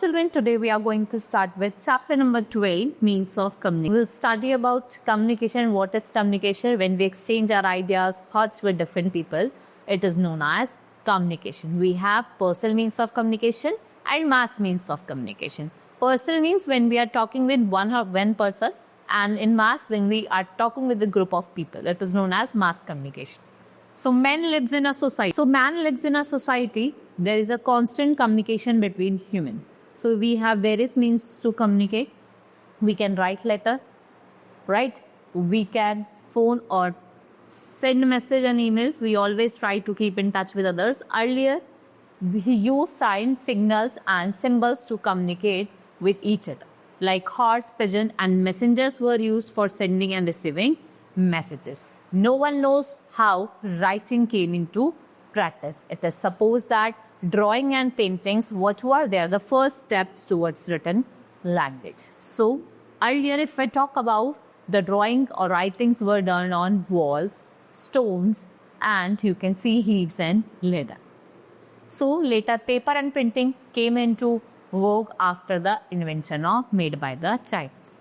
children, today we are going to start with chapter number 12, means of communication. We'll study about communication. What is communication? When we exchange our ideas, thoughts with different people, it is known as communication. We have personal means of communication and mass means of communication. Personal means when we are talking with one person, and in mass when we are talking with a group of people. It is known as mass communication. So man lives in a society. There is a constant communication between human. So we have various means to communicate. We can write letter, right? We can phone or send message and emails. We always try to keep in touch with others. Earlier, we used signs, signals and symbols to communicate with each other. Like horse, pigeon and messengers were used for sending and receiving messages. No one knows how writing came into practice. It is supposed that drawing and paintings, what were there, the first steps towards written language. So earlier, if I talk about the drawing or writings were done on walls, stones, and you can see leaves and leather. So later, paper and printing came into vogue after the invention of made by the Chinese.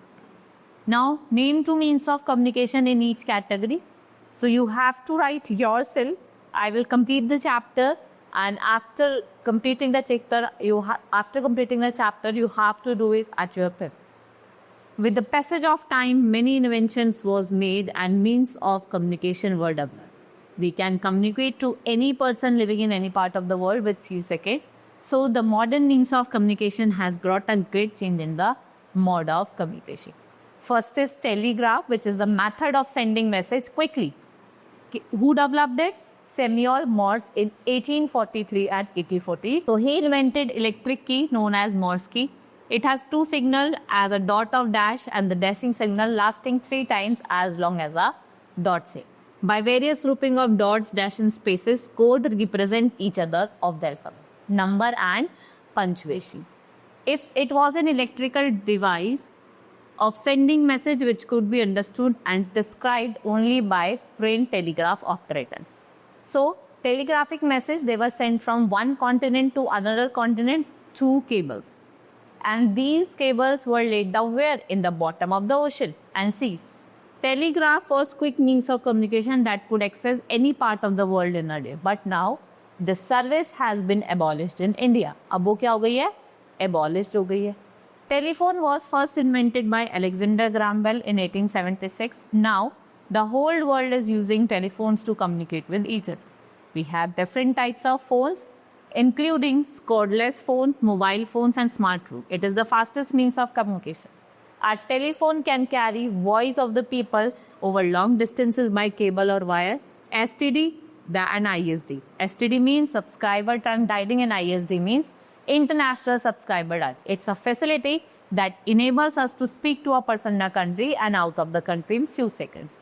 Now, name two means of communication in each category. So you have to write yourself. I will complete the chapter, and after completing the chapter, you have to do it at your paper. With the passage of time, many inventions was made and means of communication were developed. We can communicate to any person living in any part of the world with few seconds. So the modern means of communication has brought a great change in the mode of communication. First is telegraph, which is the method of sending message quickly. Who developed it? Samuel Morse in 1843 and 1840. So he invented electric key known as Morse key. It has two signals as a dot of dash and the dashing signal lasting 3 times as long as a dot say. By various grouping of dots, dash and spaces, code represent each other of the alphabet, number and punctuation. If it was an electrical device of sending message which could be understood and described only by trained telegraph operators. So, telegraphic message, they were sent from one continent to another continent through cables. And these cables were laid down where? In the bottom of the ocean and seas. Telegraph was quick means of communication that could access any part of the world in a day. But now, the service has been abolished in India. अब वो क्या हो गई है? Abolished हो गई है. Telephone was first invented by Alexander Graham Bell in 1876. Now, the whole world is using telephones to communicate with each other. We have different types of phones, including cordless phone, mobile phones and smartphone. It is the fastest means of communication. A telephone can carry voice of the people over long distances by cable or wire. STD and ISD. STD means subscriber time dialing and ISD means international subscriber dial. It's a facility that enables us to speak to a person in a country and out of the country in few seconds.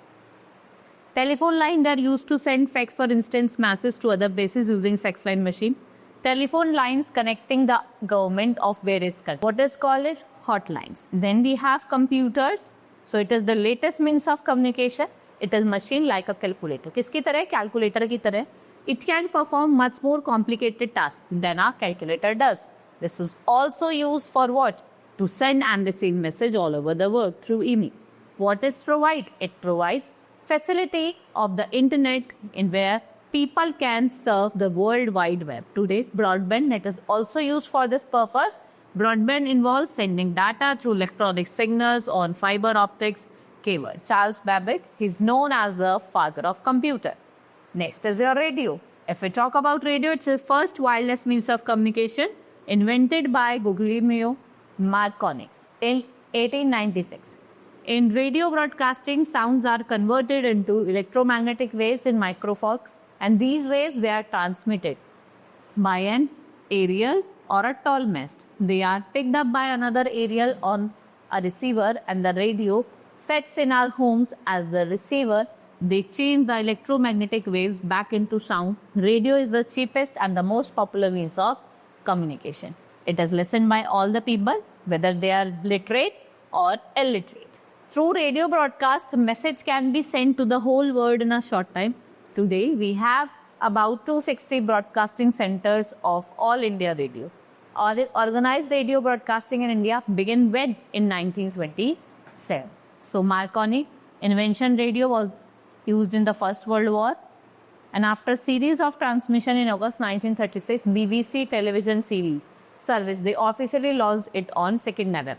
Telephone lines are used to send fax or instant messages to other places using fax line machine. Telephone lines connecting the government of various countries. What is called it? Hotlines. Then we have computers. So it is the latest means of communication. It is machine like a calculator. किसकी तरह? Calculator की तरह. It can perform much more complicated tasks than a calculator does. This is also used for what? To send and receive message all over the world through email. What it provides? It provides facility of the internet in where people can surf the World Wide Web. Today's broadband net is also used for this purpose. Broadband involves sending data through electronic signals on fiber optics cable. Charles Babbage is known as the father of computer. Next is your radio. If we talk about radio, it's the first wireless means of communication invented by Guglielmo Marconi in 1896. In radio broadcasting, sounds are converted into electromagnetic waves in microwaves, and these waves were transmitted by an aerial or a tall mast. They are picked up by another aerial on a receiver, and the radio sets in our homes as the receiver. They change the electromagnetic waves back into sound. Radio is the cheapest and the most popular means of communication. It is listened by all the people, whether they are literate or illiterate. Through radio broadcast, a message can be sent to the whole world in a short time. Today, we have about 260 broadcasting centers of All India Radio. Organized radio broadcasting in India began when in 1927. So Marconi invention radio was used in the First World War, and after series of transmission in August 1936, BBC television series service, they officially launched it on 2nd November.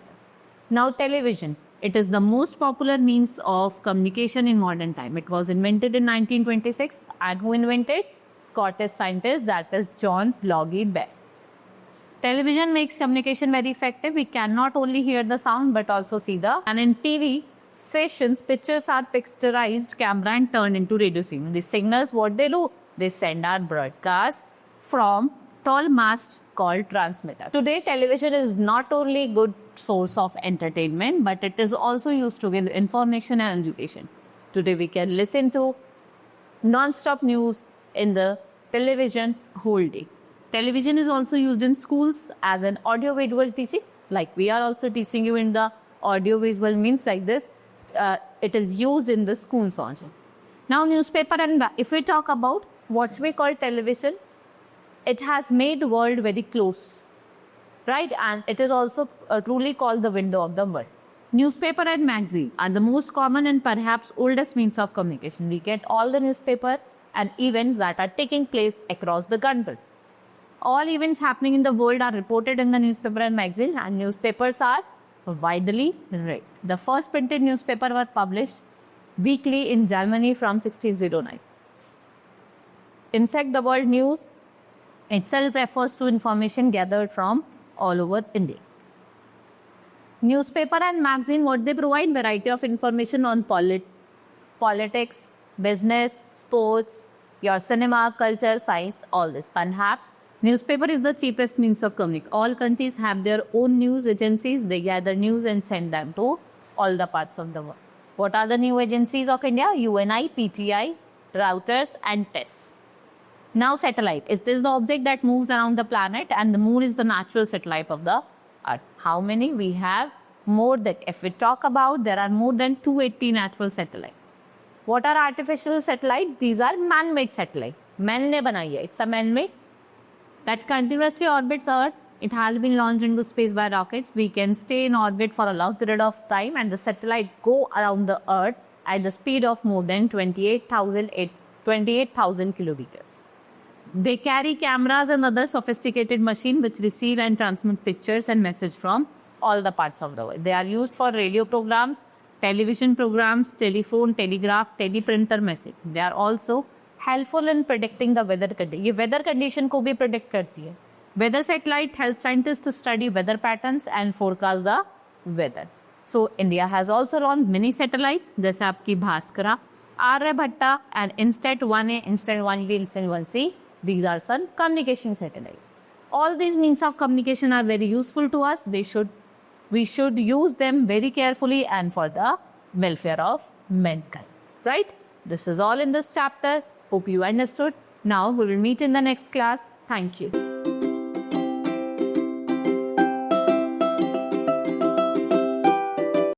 Now television, it is the most popular means of communication in modern time. It was invented in 1926, and who invented? Scottish scientist, that is John Logie Baird. Television makes communication very effective. We can not only hear the sound but also see the. And in TV sessions, pictures are picturized, camera and turned into radio signals. The signals, what they do? They send our broadcast from tall mast called transmitter. Today, television is not only good source of entertainment, but it is also used to give information and education. Today, we can listen to non-stop news in the television whole day. Television is also used in schools as an audio-visual teaching. Like we are also teaching you in the audio-visual means like this. It is used in the schools also. Now newspaper, and if we talk about what we call television, it has made the world very close, right? And it is also truly called the window of the world. Newspaper and magazine are the most common and perhaps oldest means of communication. We get all the newspaper and events that are taking place across the country. All events happening in the world are reported in the newspaper and magazine, and newspapers are widely read. The first printed newspaper were published weekly in Germany from 1609. In fact, the word news itself refers to information gathered from all over India. Newspaper and magazine, what they provide? Variety of information on politics, business, sports, your cinema, culture, science, all this. Perhaps newspaper is the cheapest means of communication. All countries have their own news agencies. They gather news and send them to all the parts of the world. What are the news agencies of India? UNI, PTI, Reuters and TESS. Now satellite. It is the object that moves around the planet, and the moon is the natural satellite of the Earth. How many? We have more than, if we talk about, there are more than 280 natural satellites. What are artificial satellites? These are man-made satellites. Man ne banai hai. It's a man-made that continuously orbits Earth. It has been launched into space by rockets. We can stay in orbit for a long period of time, and the satellite go around the Earth at the speed of more than 28,000 kilometers. They carry cameras and other sophisticated machines which receive and transmit pictures and messages from all the parts of the world. They are used for radio programs, television programs, telephone, telegraph, teleprinter message. They are also helpful in predicting the weather condition. ये weather condition को भी predict करती है. Weather satellite helps scientists to study weather patterns and forecast the weather. So India has also launched many satellites, जैसे आपकी Bhaskara, Aryabhatta and Inset-1A, Inset-1B, Inset-1C. These are some communication satellites. All these means of communication are very useful to us. We should use them very carefully and for the welfare of mankind. Right? This is all in this chapter. Hope you understood. Now we will meet in the next class. Thank you.